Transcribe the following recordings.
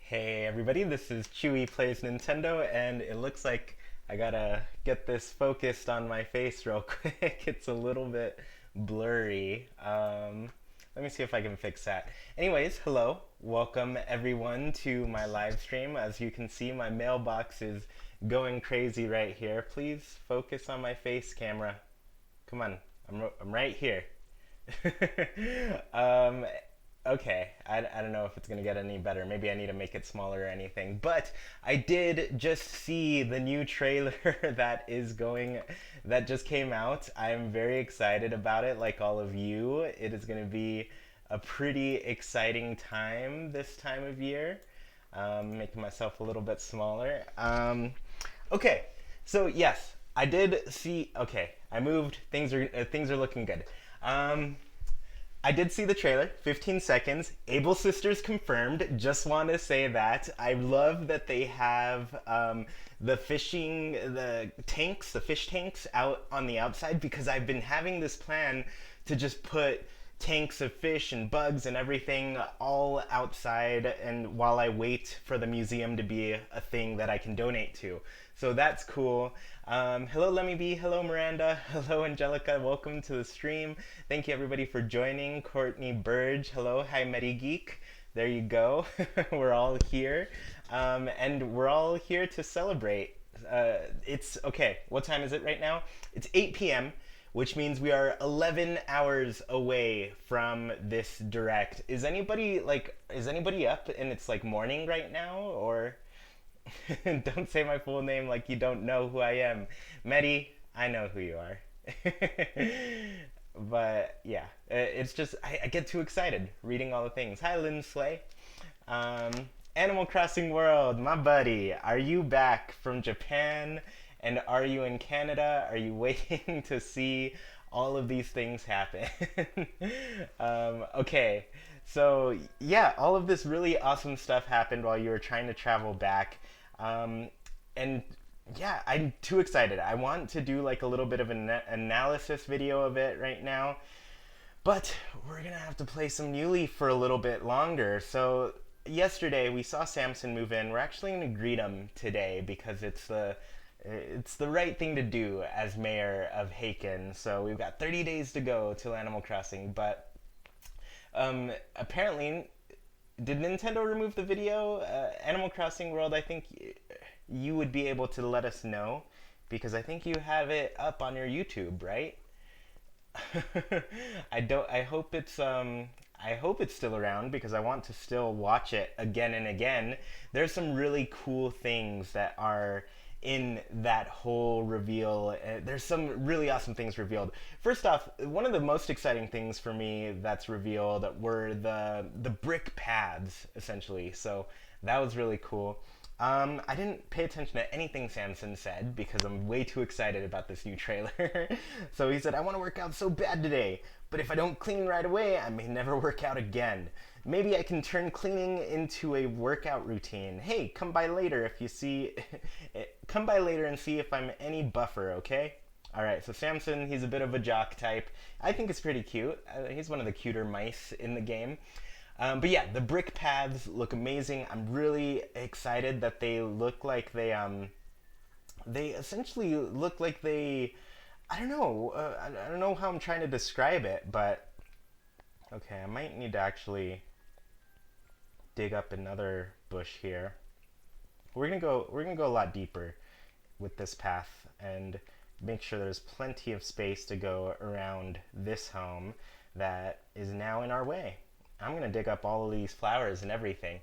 Hey everybody, this is Chewy Plays Nintendo, and it looks like I gotta get this focused on my face real quick. It's a little bit blurry. Let me see if I can fix that. Anyways, hello. Welcome everyone to my live stream. As you can see, my mailbox is going crazy right here. Please focus on my face, camera. Come on, I'm right here. um, okay, I don't know if it's gonna get any better. Maybe I need to make it smaller or anything. But I did just see the new trailer that just came out. I'm very excited about it, like all of you. It is gonna be a pretty exciting time this time of year. Making myself a little bit smaller. Okay, so yes, I did see. Okay, I moved. Things are looking good. Um, I did see the trailer, 15 seconds. Able Sisters confirmed. Just want to say that. I love that they have the fish tanks out on the outside because I've been having this plan to just put tanks of fish and bugs and everything all outside and while I wait for the museum to be a thing that I can donate to. So that's cool. Hello Lemmy B, hello Miranda, hello Angelica, welcome to the stream. Thank you everybody for joining. Courtney Burge, hello, hi Medi Geek. There you go. We're all here. And we're all here to celebrate. It's okay, what time is it right now? It's 8 p.m., which means we are 11 hours away from this direct. Is anybody up and it's like morning right now, or don't say my full name like you don't know who I am. Medi, I know who you are. But yeah, it's just I get too excited reading all the things. Hi Lynn Slay. Um, Animal Crossing World, my buddy, are you back from Japan? And are you in Canada? Are you waiting to see all of these things happen? Okay, so yeah, all of this really awesome stuff happened while you were trying to travel back. Um, and yeah, I'm too excited. I want to do like a little bit of an analysis video of it right now. But we're gonna have to play some New Leaf for a little bit longer. So yesterday we saw Samson move in. We're actually gonna greet him today because it's the right thing to do as mayor of Haken. So we've got 30 days to go till Animal Crossing. But apparently, did Nintendo remove the video? Animal Crossing World, I think you would be able to let us know because I think you have it up on your YouTube, right? I don't. I hope it's still around because I want to still watch it again and again. There's some really cool things that are in that whole reveal. There's some really awesome things revealed. First off, one of the most exciting things for me that's revealed were the brick paths essentially. So that was really cool. I didn't pay attention to anything Samson said because I'm way too excited about this new trailer. So he said, I want to work out so bad today, but if I don't clean right away, I may never work out again. Maybe I can turn cleaning into a workout routine. Hey, come by later if you see. Come by later and see if I'm any buffer, okay? Alright, so Samson, he's a bit of a jock type. I think it's pretty cute. He's one of the cuter mice in the game. But yeah, the brick paths look amazing. I'm really excited that they look like they essentially look like they, I don't know, I don't know how I'm trying to describe it, but okay, I might need to actually dig up another bush here. We're gonna go a lot deeper with this path and make sure there's plenty of space to go around this home that is now in our way. I'm gonna dig up all of these flowers and everything.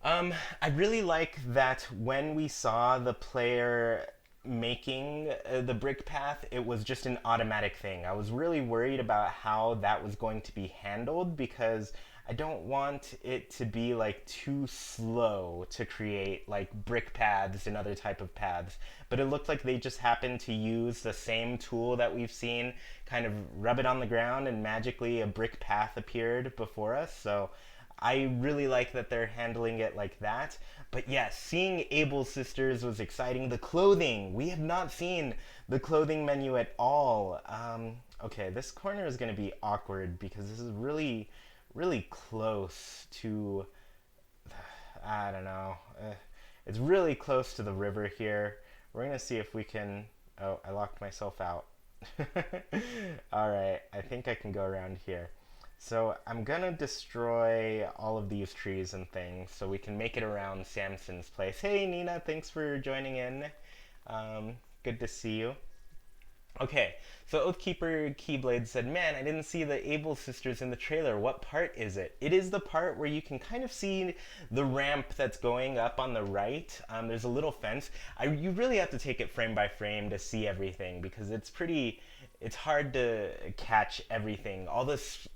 I really like that when we saw the player making the brick path, it was just an automatic thing. I was really worried about how that was going to be handled because I don't want it to be like too slow to create like brick paths and other type of paths. But it looked like they just happened to use the same tool that we've seen, kind of rub it on the ground and magically a brick path appeared before us. So I really like that they're handling it like that. But yes, seeing Abel's sisters was exciting. The clothing, we have not seen the clothing menu at all. Okay, this corner is going to be awkward because this is really, really close to. I don't know. It's really close to the river here. We're gonna see if we can. Oh, I locked myself out. All right, I think I can go around here. So I'm gonna destroy all of these trees and things so we can make it around Samson's place. Hey Nina, thanks for joining in. Good to see you. Okay, so Oathkeeper Keyblade said, "Man, I didn't see the Able sisters in the trailer. What part is it?" It is the part where you can kind of see the ramp that's going up on the right. There's a little fence. You really have to take it frame by frame to see everything because it's hard to catch everything.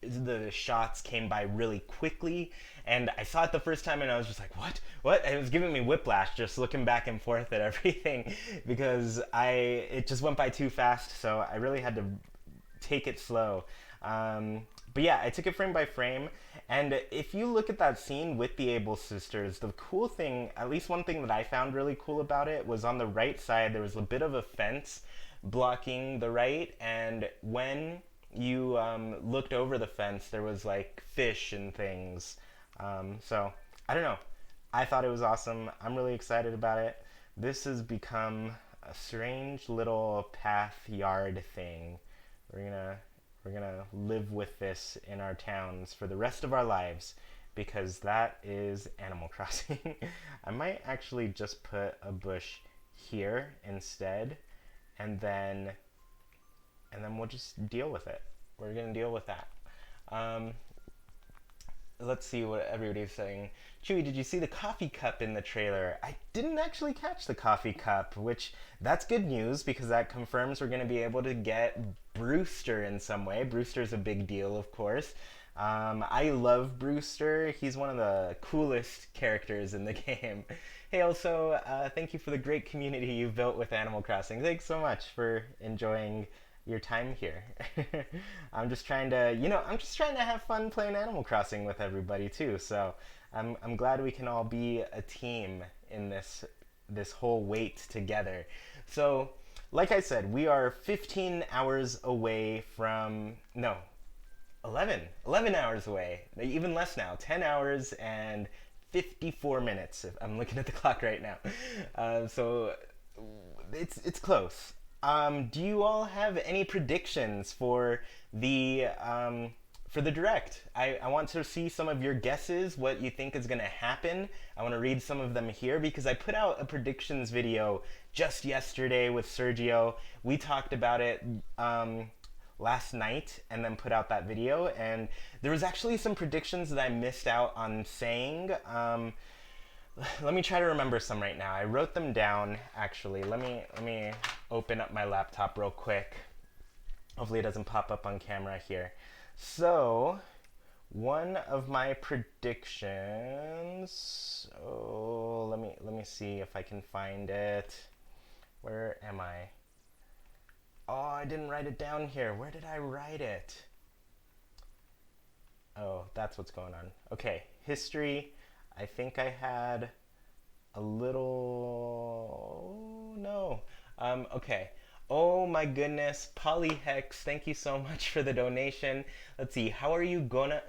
The shots came by really quickly, and I saw it the first time, and I was just like, "What? What?" And it was giving me whiplash just looking back and forth at everything because it just went by too fast. So I really had to take it slow. But yeah, I took it frame by frame. And if you look at that scene with the Able sisters, the cool thing, at least one thing that I found really cool about it, was on the right side there was a bit of a fence blocking the right, and when you looked over the fence, there was like fish and things. So I don't know. I thought it was awesome. I'm really excited about it. This has become a strange little path yard thing. We're gonna we're gonna live with this in our towns for the rest of our lives because that is Animal Crossing. I might actually just put a bush here instead, and then we'll just deal with it. We're gonna deal with that. Um, let's see what everybody's saying. Chewy, did you see the coffee cup in the trailer? I didn't actually catch the coffee cup, which that's good news because that confirms we're going to be able to get Brewster in some way. Brewster's a big deal, of course. I love Brewster. He's one of the coolest characters in the game. Hey, also, thank you for the great community you've built with Animal Crossing. Thanks so much for enjoying your time here. I'm just trying to, I'm just trying to have fun playing Animal Crossing with everybody too. So I'm glad we can all be a team in this whole wait together. So, like I said, we are 15 hours away from 11 hours away, even less now, 10 hours and 54 minutes. If I'm looking at the clock right now. So it's close. Do you all have any predictions for the direct? I want to see some of your guesses, what you think is going to happen. I want to read some of them here because I put out a predictions video just yesterday with Sergio. We talked about it last night and then put out that video, and there was actually some predictions that I missed out on saying. Let me try to remember some right now. I wrote them down actually. Let me open up my laptop real quick. Hopefully it doesn't pop up on camera here. So, one of my predictions. Oh, let me see if I can find it. Where am I? Oh, I didn't write it down here. Where did I write it? Oh, that's what's going on. Okay, history. I think I had a little... No. Okay. Oh my goodness. Polyhex, thank you so much for the donation. Let's see. How are you gonna...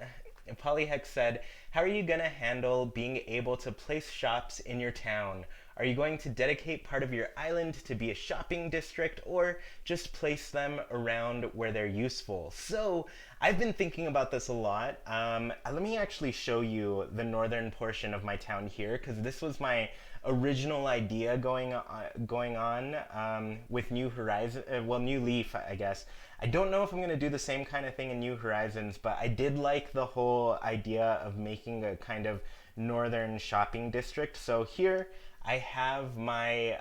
Polyhex said, how are you gonna handle being able to place shops in your town? Are you going to dedicate part of your island to be a shopping district or just place them around where they're useful? So I've been thinking about this a lot. Let me actually show you the northern portion of my town here because this was my original idea going on with New Horizon, New Leaf, I guess. I don't know if I'm going to do the same kind of thing in New Horizons, but I did like the whole idea of making a kind of northern shopping district. So here I have my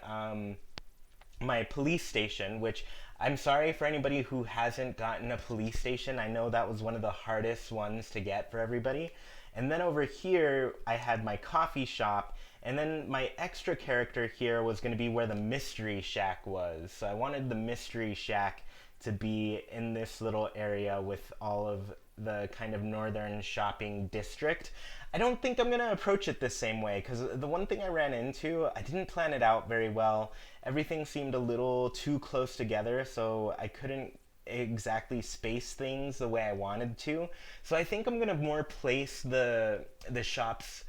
my police station, which I'm sorry for anybody who hasn't gotten a police station. I know that was one of the hardest ones to get for everybody. And then over here, I had my coffee shop, and then my extra character here was going to be where the mystery shack was. So I wanted the mystery shack to be in this little area with all of the kind of northern shopping district. I don't think I'm going to approach it the same way because the one thing I ran into, I didn't plan it out very well. Everything seemed a little too close together, so I couldn't exactly space things the way I wanted to. So I think I'm going to more place the shops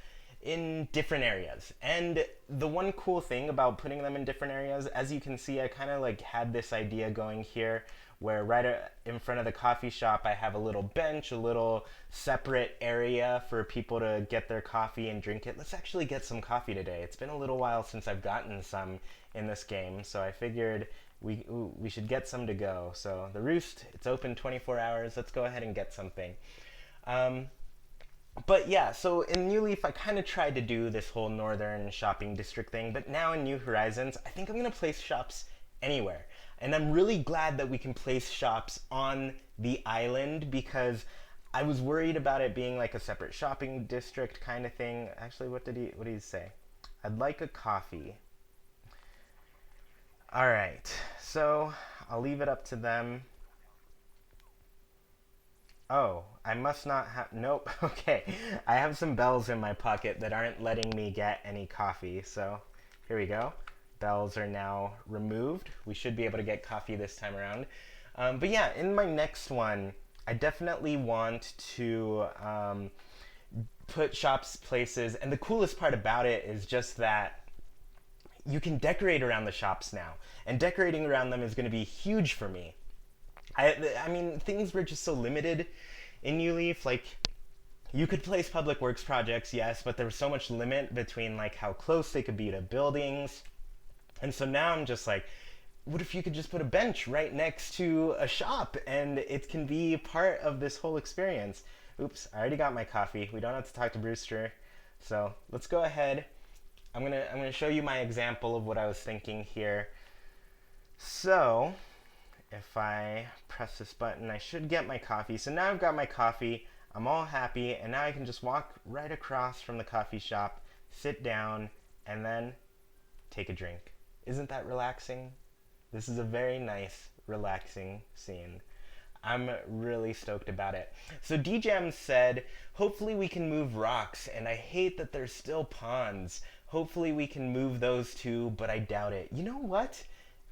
in different areas. And the one cool thing about putting them in different areas, as you can see, I kind of like had this idea going here where in front of the coffee shop I have a little bench, a little separate area for people to get their coffee and drink it. Let's actually get some coffee today. It's been a little while since I've gotten some in this game, so I figured we should get some to go. So the Roost, it's open 24 hours. Let's go ahead and get something. But yeah, so in New Leaf, I kind of tried to do this whole northern shopping district thing, but now in New Horizons, I think I'm going to place shops anywhere. And I'm really glad that we can place shops on the island because I was worried about it being like a separate shopping district kind of thing. Actually, what did he say? I'd like a coffee. All right, so I'll leave it up to them. Oh, I must not have. Nope. Okay. I have some bells in my pocket that aren't letting me get any coffee. So here we go. Bells are now removed. We should be able to get coffee this time around. But yeah, in my next one, I definitely want to put shops places. And the coolest part about it is just that you can decorate around the shops now. And decorating around them is going to be huge for me. I mean, things were just so limited in New Leaf. Like, you could place public works projects, yes, but there was so much limit between like how close they could be to buildings. And so now I'm just like, what if you could just put a bench right next to a shop and it can be part of this whole experience? Oops, I already got my coffee. We don't have to talk to Brewster. So let's go ahead. I'm gonna show you my example of what I was thinking here. So if I press this button, I should get my coffee. So now I've got my coffee, I'm all happy, and now I can just walk right across from the coffee shop, sit down, and then take a drink. Isn't that relaxing? This is a very nice, relaxing scene. I'm really stoked about it. So DJam said, hopefully we can move rocks, and I hate that there's still ponds. Hopefully we can move those too, but I doubt it. You know what?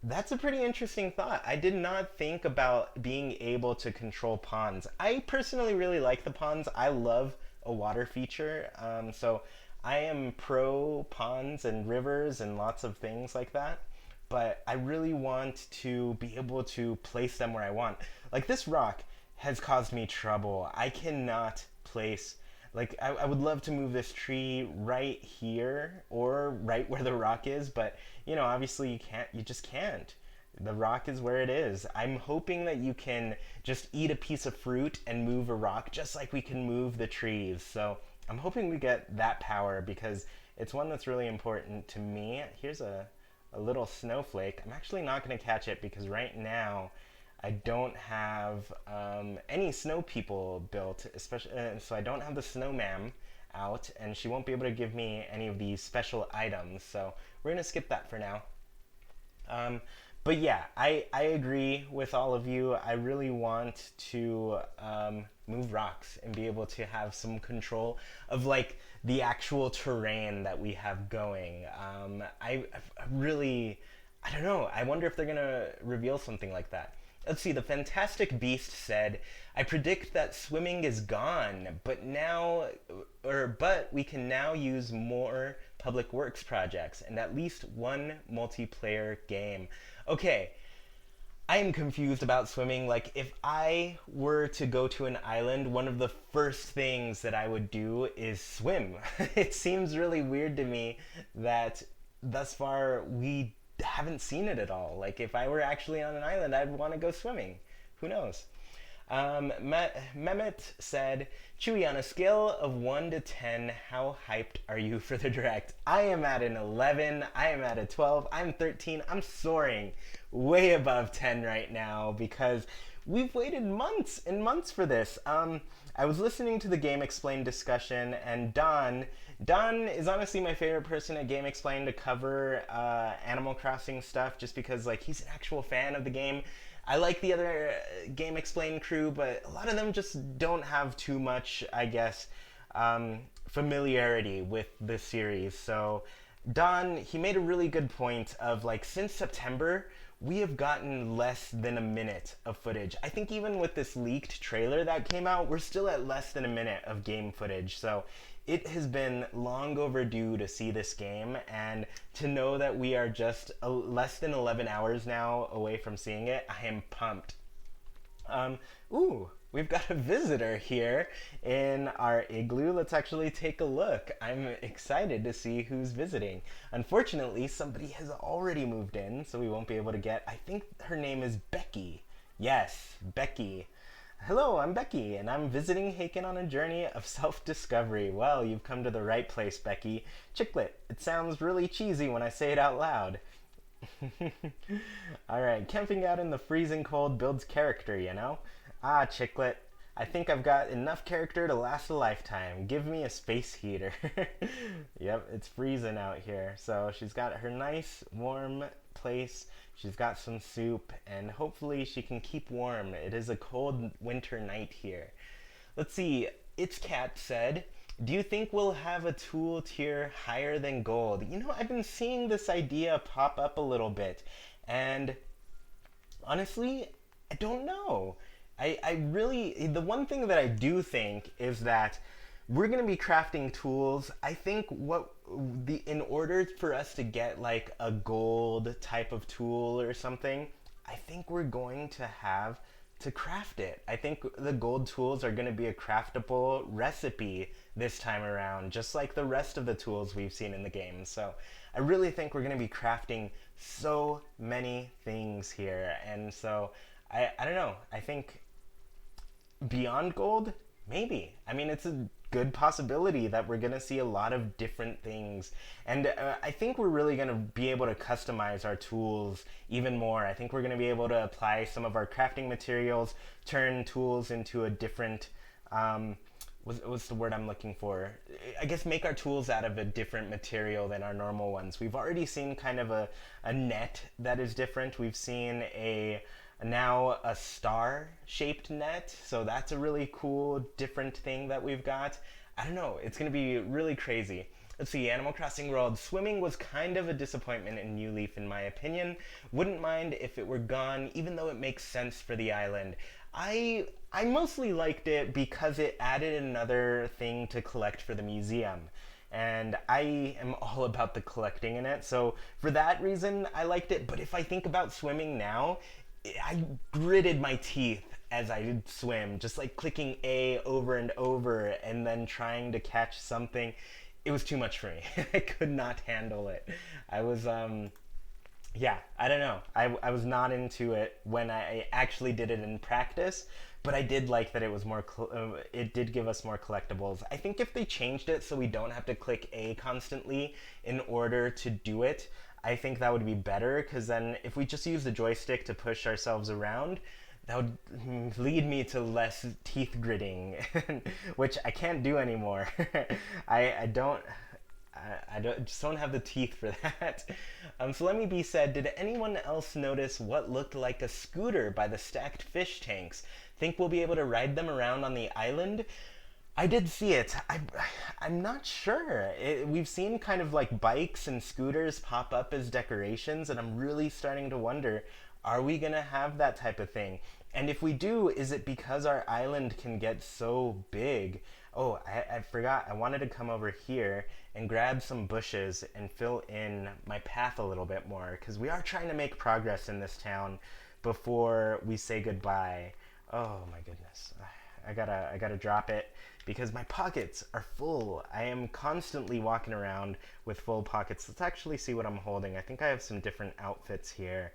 That's a pretty interesting thought. I did not think about being able to control ponds. I personally really like the ponds. I love a water feature. So I am pro ponds and rivers and lots of things like that. But I really want to be able to place them where I want. Like this rock has caused me trouble. I cannot place, like I would love to move this tree right here or right where the rock is, but you know, obviously you just can't. The rock is where it is. I'm hoping that you can just eat a piece of fruit and move a rock just like we can move the trees. So I'm hoping we get that power because it's one that's really important to me. Here's a little snowflake. I'm actually not going to catch it because right now I don't have any snow people built, especially so I don't have the snowman out, and she won't be able to give me any of these special items. So we're gonna skip that for now. But yeah, I agree with all of you. I really want to move rocks and be able to have some control of like the actual terrain that we have going. I don't know. I wonder if they're gonna reveal something like that. Let's see, the Fantastic Beast said, I predict that swimming is gone, but we can now use more public works projects and at least one multiplayer game. Okay, I am confused about swimming. Like, if I were to go to an island, one of the first things that I would do is swim. It seems really weird to me that thus far we haven't seen it at all. Like, if I were actually on an island, I'd want to go swimming. Who knows? Mehmet said, Chewy, on a scale of 1 to 10, how hyped are you for the direct? I am at an 11. I am at a 12. I'm 13. I'm soaring way above 10 right now because we've waited months and months for this. I was listening to the Game Explained discussion, and Don is honestly my favorite person at Game Explained to cover Animal Crossing stuff, just because like he's an actual fan of the game. I like the other Game Explained crew, but a lot of them just don't have too much, I guess, familiarity with the series. So Don, he made a really good point of like, since September, we have gotten less than a minute of footage. I think even with this leaked trailer that came out, we're still at less than a minute of game footage. So it has been long overdue to see this game, and to know that we are just less than 11 hours now away from seeing it, I am pumped. Um, Ooh, we've got a visitor here in our igloo. Let's actually take a look. I'm excited to see who's visiting. Unfortunately, somebody has already moved in, so we won't be able to get. I think her name is Becky. Yes, Becky. Hello, I'm Becky, and I'm visiting Haken on a journey of self-discovery. Well, you've come to the right place, Becky. Chicklet. It sounds really cheesy when I say it out loud. Alright, camping out in the freezing cold builds character, you know? Ah, Chicklet, I think I've got enough character to last a lifetime. Give me a space heater. Yep, it's freezing out here. So she's got her nice, warm place. She's got some soup, and hopefully she can keep warm. It is a cold winter night here. Let's see, It's Cat said, do you think we'll have a tool tier higher than gold? You know, I've been seeing this idea pop up a little bit, and honestly, I don't know. I really, the one thing that I do think is that we're going to be crafting tools. I think in order for us to get like a gold type of tool or something, I think we're going to have to craft it. I think the gold tools are going to be a craftable recipe this time around, just like the rest of the tools we've seen in the game. So I really think we're going to be crafting so many things here. And so I don't know. I think beyond gold, maybe. I mean, it's a good possibility that we're going to see a lot of different things. And I think we're really going to be able to customize our tools even more. I think we're going to be able to apply some of our crafting materials, turn tools into a different, what's the word I'm looking for? I guess make our tools out of a different material than our normal ones. We've already seen kind of a net that is different. We've seen now a star shaped net, so that's a really cool different thing that we've got. I don't know, it's gonna be really crazy. Let's see, Animal Crossing World. Swimming was kind of a disappointment in New Leaf in my opinion. Wouldn't mind if it were gone, even though it makes sense for the island. I mostly liked it because it added another thing to collect for the museum, and I am all about the collecting in it, so for that reason I liked it. But if I think about swimming now, I gritted my teeth as I did swim, just like clicking A over and over and then trying to catch something. It was too much for me. I could not handle it. I was, yeah, I don't know. I was not into it when I actually did it in practice, but I did like that it was more, it did give us more collectibles. I think if they changed it so we don't have to click A constantly in order to do it, I think that would be better, because then if we just use the joystick to push ourselves around, that would lead me to less teeth gritting, which I can't do anymore. I don't, just don't have the teeth for that. So let me be said, did anyone else notice what looked like a scooter by the stacked fish tanks? Think we'll be able to ride them around on the island? I did see it. I'm not sure. We've seen kind of like bikes and scooters pop up as decorations, and I'm really starting to wonder, are we going to have that type of thing? And if we do, is it because our island can get so big? Oh, I forgot. I wanted to come over here and grab some bushes and fill in my path a little bit more, because we are trying to make progress in this town before we say goodbye. Oh my goodness. I gotta drop it because my pockets are full. I am constantly walking around with full pockets. Let's actually see what I'm holding. I think I have some different outfits here,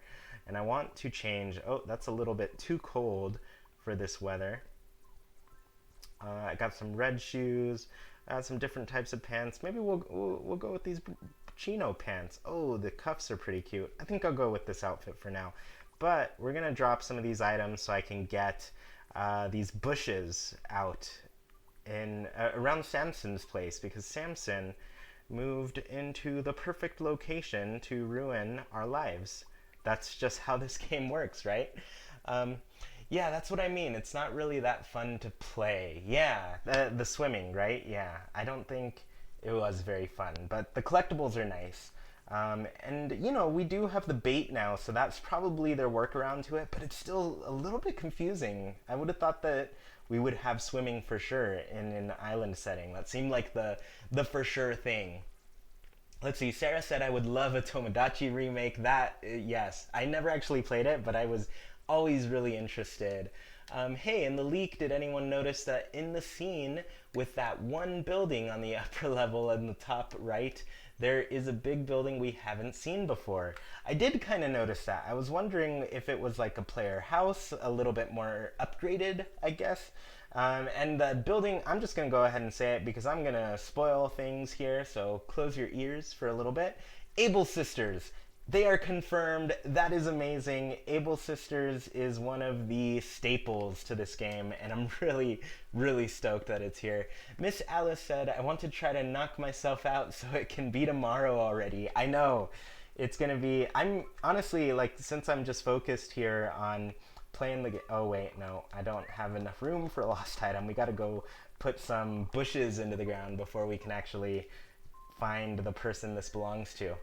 and I want to change. Oh, that's a little bit too cold for this weather. I got some red shoes, some different types of pants. Maybe we'll go with these chino pants. Oh, the cuffs are pretty cute. I think I'll go with this outfit for now. But we're gonna drop some of these items so I can get these bushes out in around Samson's place, because Samson moved into the perfect location to ruin our lives. That's just how this game works, right? Yeah, that's what I mean. It's not really that fun to play. Yeah, the swimming, right? Yeah, I don't think it was very fun, but the collectibles are nice. And, you know, we do have the bait now, so that's probably their workaround to it, but it's still a little bit confusing. I would have thought that we would have swimming for sure in an island setting. That seemed like the for sure thing. Let's see. Sarah said I would love a Tomodachi remake. That yes, I never actually played it, but I was always really interested. Hey, in the leak, did anyone notice that in the scene with that one building on the upper level in the top right, there is a big building we haven't seen before? I did kind of notice that. I was wondering if it was like a player house, a little bit more upgraded, I guess. And the building, I'm just going to go ahead and say it because I'm going to spoil things here, so close your ears for a little bit. Able Sisters. They are confirmed. That is amazing. Able Sisters is one of the staples to this game, and I'm really, really stoked that it's here. Miss Alice said, I want to try to knock myself out so it can be tomorrow already. I know. It's going to be... I'm honestly, like, since I'm just focused here on playing the game... Oh, wait, no. I don't have enough room for a lost item. We got to go put some bushes into the ground before we can actually find the person this belongs to.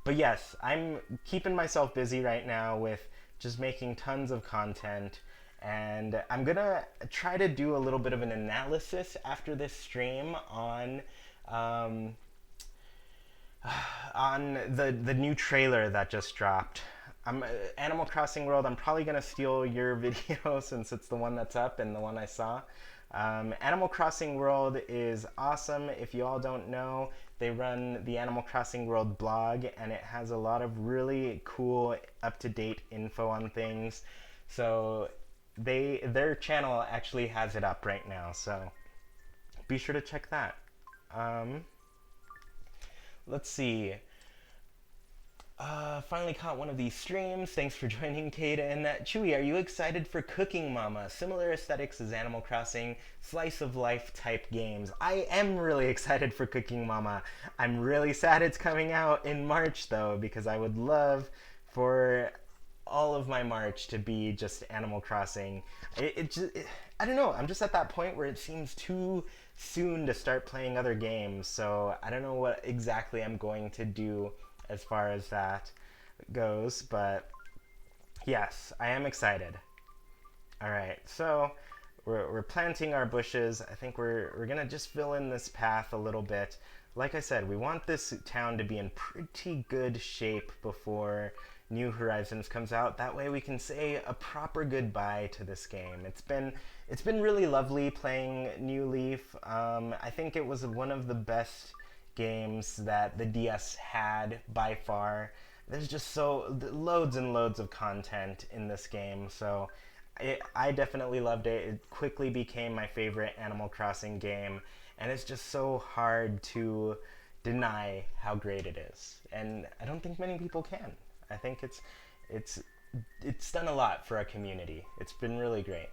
But yes, I'm keeping myself busy right now with just making tons of content, and I'm gonna try to do a little bit of an analysis after this stream um, on the new trailer that just dropped. Animal Crossing World. I'm probably gonna steal your video since it's the one that's up and the one I saw. Animal Crossing World is awesome. If you all don't know, they run the Animal Crossing World blog, and it has a lot of really cool, up-to-date info on things. So their channel actually has it up right now, so be sure to check that. Let's see. Finally caught one of these streams. Thanks for joining, Kaden. Chewy, are you excited for Cooking Mama? Similar aesthetics as Animal Crossing, slice of life type games. I am really excited for Cooking Mama. I'm really sad it's coming out in March though, because I would love for all of my March to be just Animal Crossing. I don't know. I'm just at that point where it seems too soon to start playing other games, so I don't know what exactly I'm going to do as far as that goes, but yes, I am excited. All right, so we're planting our bushes. I think we're gonna just fill in this path a little bit. Like I said, we want this town to be in pretty good shape before New Horizons comes out. That way we can say a proper goodbye to this game. It's been really lovely playing New Leaf. I think it was one of the best games that the DS had by far. There's just loads and loads of content in this game, so I definitely loved it. It quickly became my favorite Animal Crossing game, and it's just so hard to deny how great it is. And I don't think many people can. I think it's done a lot for our community. It's been really great.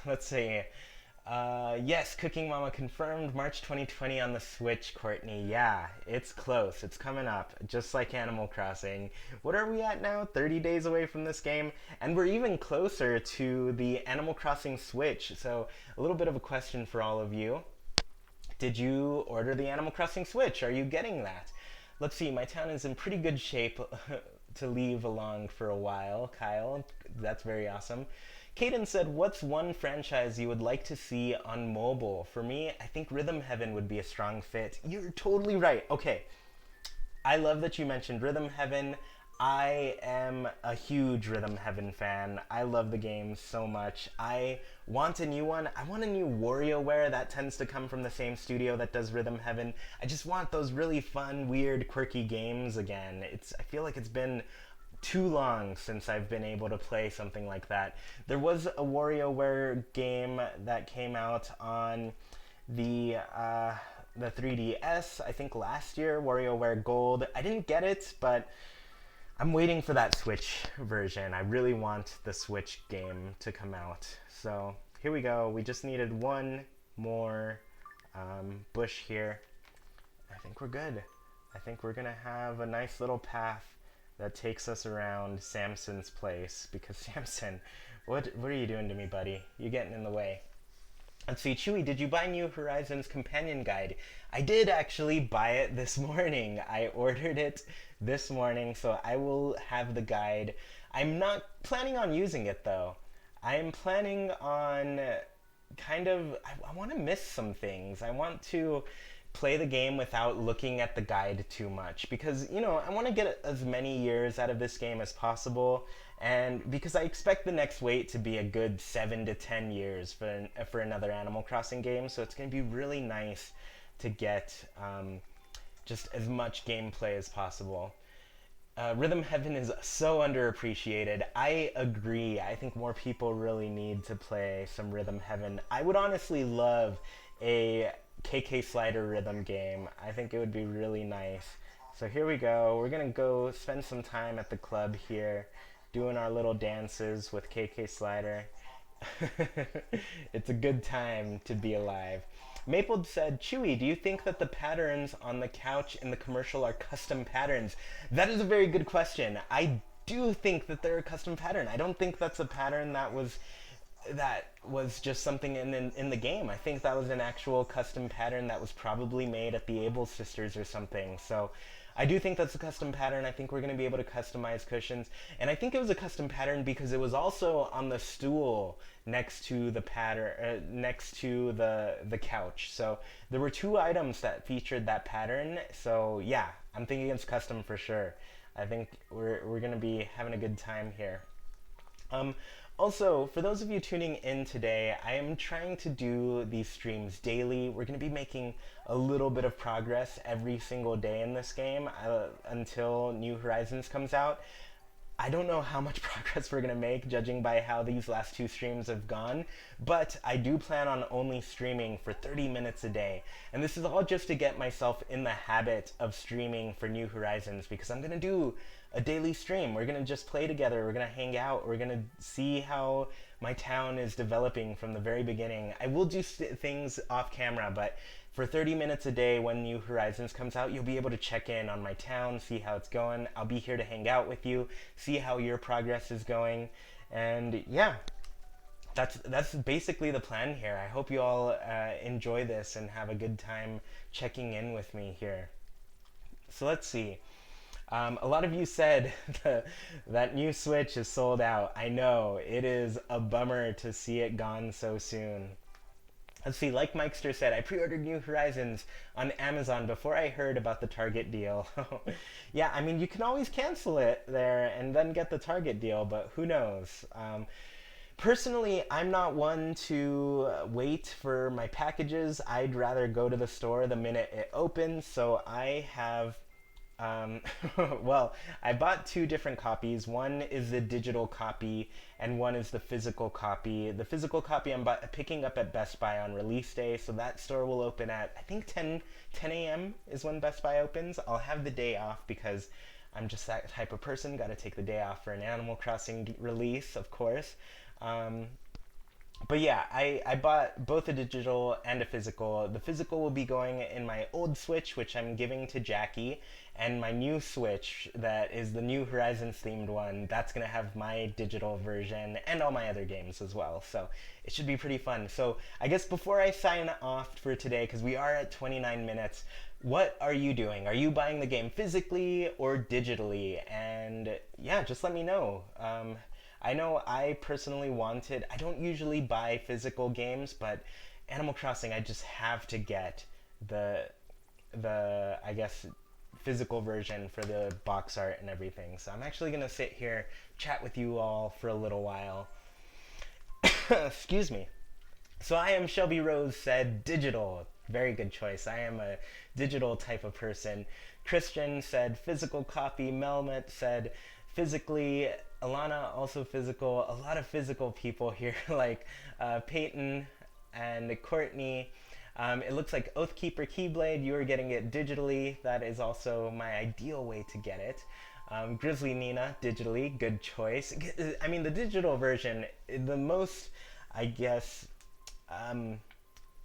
Let's see. Yes, Cooking Mama confirmed March 2020 on the Switch, Courtney. Yeah, it's close. It's coming up, just like Animal Crossing. What are we at now? 30 days away from this game? And we're even closer to the Animal Crossing Switch. So, a little bit of a question for all of you. Did you order the Animal Crossing Switch? Are you getting that? Let's see, my town is in pretty good shape to leave along for a while, Kyle. That's very awesome. Kaden said, what's one franchise you would like to see on mobile? For me, I think Rhythm Heaven would be a strong fit. You're totally right. Okay, I love that you mentioned Rhythm Heaven. I am a huge Rhythm Heaven fan. I love the game so much. I want a new one. I want a new WarioWare that tends to come from the same studio that does Rhythm Heaven. I just want those really fun, weird, quirky games again. I feel like it's been too long since I've been able to play something like that. There was a WarioWare game that came out on the 3DS, I think last year, WarioWare Gold. I didn't get it, but I'm waiting for that Switch version. I really want the Switch game to come out. So here we go. We just needed one more bush here. I think we're good. I think we're gonna have a nice little path that takes us around Samson's place, because Samson, what are you doing to me, buddy? You're getting in the way. Let's see, Chewy, did you buy New Horizons Companion Guide? I did actually buy it this morning. I ordered it this morning, so I will have the guide. I'm not planning on using it though. I'm planning on I want to miss some things. I want to play the game without looking at the guide too much because, I want to get as many years out of this game as possible. And because I expect the next wait to be a good 7 to 10 years for another Animal Crossing game, so it's going to be really nice to get just as much gameplay as possible. Rhythm Heaven is so underappreciated. I agree. I think more people really need to play some Rhythm Heaven. I would honestly love a KK Slider rhythm game. I think it would be really nice. So here we go. We're going to go spend some time at the club here doing our little dances with KK Slider. It's a good time to be alive. Maple said, Chewy, do you think that the patterns on the couch in the commercial are custom patterns? That is a very good question. I do think that they're a custom pattern. I don't think that's a pattern that was just something in the game. I think that was an actual custom pattern that was probably made at the Able Sisters or something. So I do think that's a custom pattern. I think we're going to be able to customize cushions. And I think it was a custom pattern because it was also on the stool next to the next to the couch. So there were two items that featured that pattern. So yeah, I'm thinking it's custom for sure. I think we're going to be having a good time here. Also, for those of you tuning in today, I am trying to do these streams daily. We're going to be making a little bit of progress every single day in this game until New Horizons comes out. I don't know how much progress we're going to make, judging by how these last two streams have gone, but I do plan on only streaming for 30 minutes a day. And this is all just to get myself in the habit of streaming for New Horizons, because I'm going to do a daily stream. We're going to just play together, we're going to hang out, we're going to see how my town is developing from the very beginning. I will do things off camera, but for 30 minutes a day when New Horizons comes out, you'll be able to check in on my town, see how it's going. I'll be here to hang out with you, see how your progress is going. And yeah, that's basically the plan here. I hope you all enjoy this and have a good time checking in with me here. So let's see. A lot of you said that new Switch is sold out. I know, it is a bummer to see it gone so soon. Let's see, like Mikester said, I pre-ordered New Horizons on Amazon before I heard about the Target deal. Yeah, I mean, you can always cancel it there and then get the Target deal, but who knows? Personally, I'm not one to wait for my packages. I'd rather go to the store the minute it opens, so I have well, I bought two different copies. One is the digital copy, and one is the physical copy. The physical copy I'm picking up at Best Buy on release day, so that store will open at, I think, 10 a.m. is when Best Buy opens. I'll have the day off because I'm just that type of person. Got to take the day off for an Animal Crossing release, of course. But yeah, I bought both a digital and a physical. The physical will be going in my old Switch, which I'm giving to Jackie, and my new Switch, that is the New Horizons themed one, that's going to have my digital version and all my other games as well. So it should be pretty fun. So I guess before I sign off for today, because we are at 29 minutes, what are you doing? Are you buying the game physically or digitally? And yeah, just let me know. I know I personally wanted, I don't usually buy physical games, but Animal Crossing I just have to get the I guess physical version for the box art and everything. So I'm actually going to sit here, chat with you all for a little while. Excuse me. So I am Shelby Rose said digital. Very good choice. I am a digital type of person. Christian said physical copy. Melmet said physically. Alana also physical. A lot of physical people here like Peyton and Courtney. It looks like Oathkeeper Keyblade, you are getting it digitally. That is also my ideal way to get it. Grizzly Nina, digitally, good choice. I mean, the digital version, the most, I guess,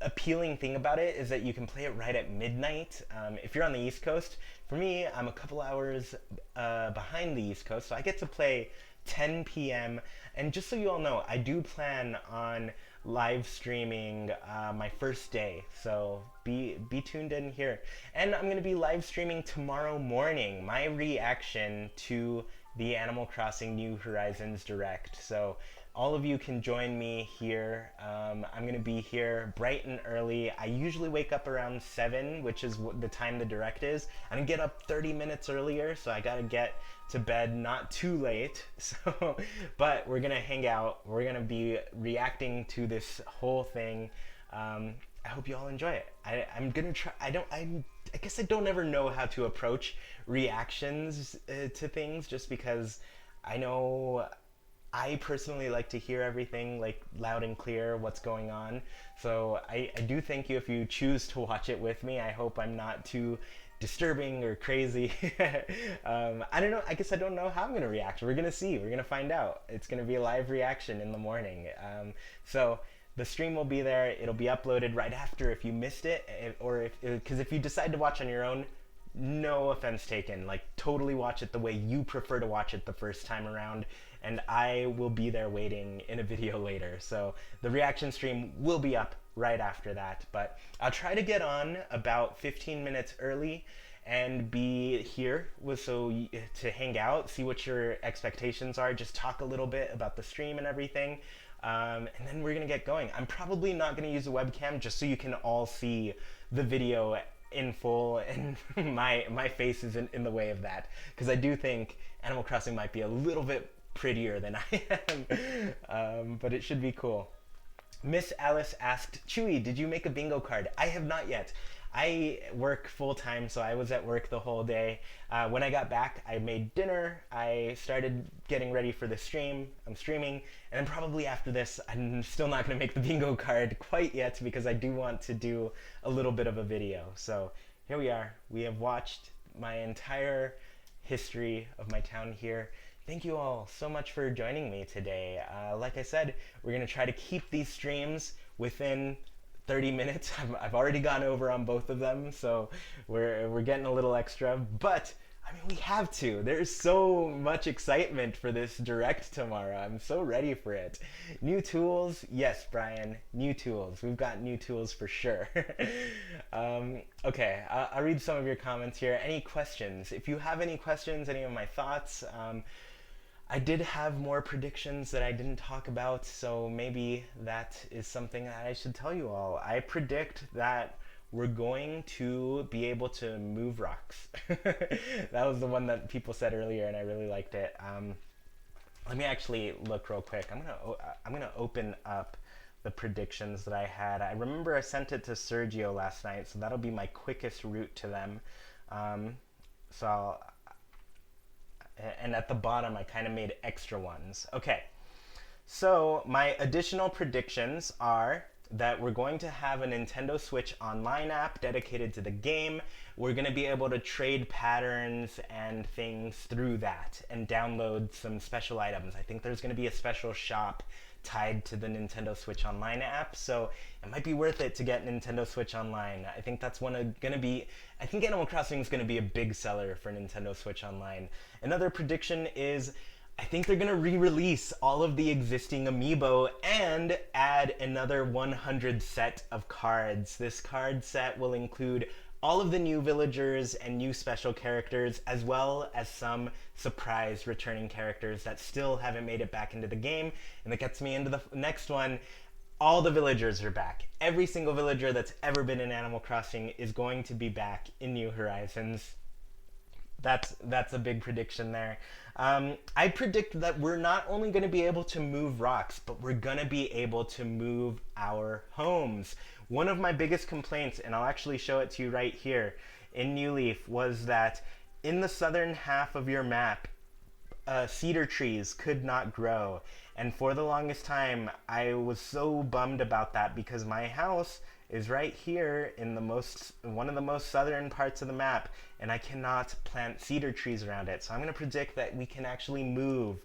appealing thing about it is that you can play it right at midnight. If you're on the East Coast, for me, I'm a couple hours behind the East Coast, so I get to play 10 p.m. And just so you all know, I do plan on live streaming my first day, so be tuned in here. And I'm gonna be live streaming tomorrow morning my reaction to the Animal Crossing New Horizons Direct. So all of you can join me here. I'm gonna be here bright and early. I usually wake up around 7, which is the time the Direct is. I'm gonna get up 30 minutes earlier, so I gotta get to bed not too late. So, but we're gonna hang out. We're gonna be reacting to this whole thing. I hope you all enjoy it. I'm gonna try. I guess I don't ever know how to approach reactions to things, just because I know I personally like to hear everything like loud and clear what's going on. So I do thank you if you choose to watch it with me. I hope I'm not too disturbing or crazy. I don't know. I guess I don't know how I'm going to react. We're going to see. We're going to find out. It's going to be a live reaction in the morning. So the stream will be there. It'll be uploaded right after if you missed it, because if you decide to watch on your own, no offense taken. Like, totally watch it the way you prefer to watch it the first time around, and I will be there waiting in a video later. So the reaction stream will be up right after that, but I'll try to get on about 15 minutes early and be here to hang out, see what your expectations are, just talk a little bit about the stream and everything. And then we're gonna get going. I'm probably not gonna use a webcam, just so you can all see the video in full, and my face is in the way of that, because I do think Animal Crossing might be a little bit prettier than I am, but it should be cool. Miss Alice asked, Chewy, did you make a bingo card? I have not yet. I work full time, so I was at work the whole day. When I got back, I made dinner. I started getting ready for the stream. I'm streaming, and then probably after this, I'm still not going to make the bingo card quite yet, because I do want to do a little bit of a video. So here we are. We have watched my entire history of my town here. Thank you all so much for joining me today. Like I said, we're going to try to keep these streams within 30 minutes. I've already gone over on both of them, so we're getting a little extra, but I mean, we have to. There's so much excitement for this Direct tomorrow. I'm so ready for it. New tools? Yes, Brian, new tools. We've got new tools for sure. Okay, I'll read some of your comments here. Any questions? If you have any questions, any of my thoughts, I did have more predictions that I didn't talk about, so maybe that is something that I should tell you all. I predict that we're going to be able to move rocks. That was the one that people said earlier, and I really liked it. Let me actually look real quick. I'm gonna open up the predictions that I had. I remember I sent it to Sergio last night, so that'll be my quickest route to them. And at the bottom, I kind of made extra ones. Okay, so my additional predictions are that we're going to have a Nintendo Switch Online app dedicated to the game. We're going to be able to trade patterns and things through that and download some special items. I think there's going to be a special shop tied to the Nintendo Switch Online app, so it might be worth it to get Nintendo Switch Online. I think that's I think Animal Crossing is going to be a big seller for Nintendo Switch Online. Another prediction is I think they're going to re-release all of the existing amiibo and add another 100 set of cards. This card set will include all of the new villagers and new special characters, as well as some surprise returning characters that still haven't made it back into the game. And that gets me into the next one. All the villagers are back. Every single villager that's ever been in Animal Crossing is going to be back in New Horizons. That's a big prediction there. I predict that we're not only going to be able to move rocks, but we're going to be able to move our homes. One of my biggest complaints, and I'll actually show it to you right here in New Leaf, was that in the southern half of your map, cedar trees could not grow. And for the longest time, I was so bummed about that, because my house is right here in one of the most southern parts of the map, and I cannot plant cedar trees around it. So I'm going to predict that we can actually move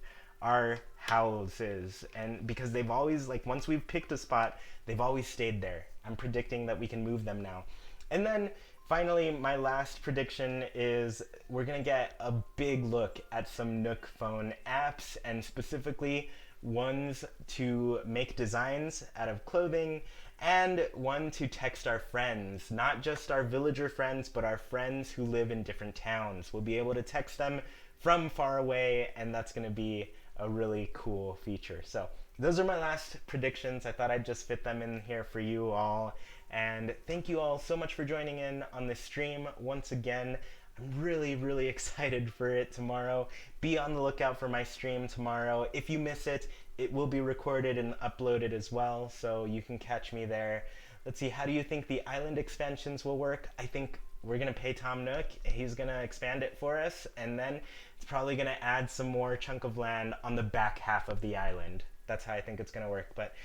our houses, and because they've always, like, once we've picked a spot, they've always stayed there. I'm predicting that we can move them now. And then Finally, my last prediction is we're going to get a big look at some Nook phone apps, and specifically ones to make designs out of clothing and one to text our friends, not just our villager friends, but our friends who live in different towns. We'll be able to text them from far away, and that's going to be a really cool feature. So those are my last predictions. I thought I'd just fit them in here for you all. And thank you all so much for joining in on this stream once again. I'm really, really excited for it tomorrow. Be on the lookout for my stream tomorrow. If you miss it, it will be recorded and uploaded as well, so you can catch me there. Let's see, how do you think the island expansions will work? I think we're gonna pay Tom Nook, he's gonna expand it for us, and then it's probably gonna add some more chunk of land on the back half of the island. That's how I think it's gonna work. But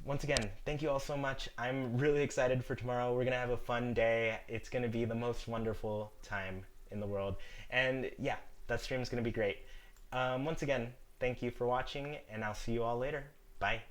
once again, thank you all so much. I'm really excited for tomorrow. We're gonna have a fun day. It's gonna be the most wonderful time in the world. And yeah, that stream's gonna be great. Once again, thank you for watching, and I'll see you all later. Bye.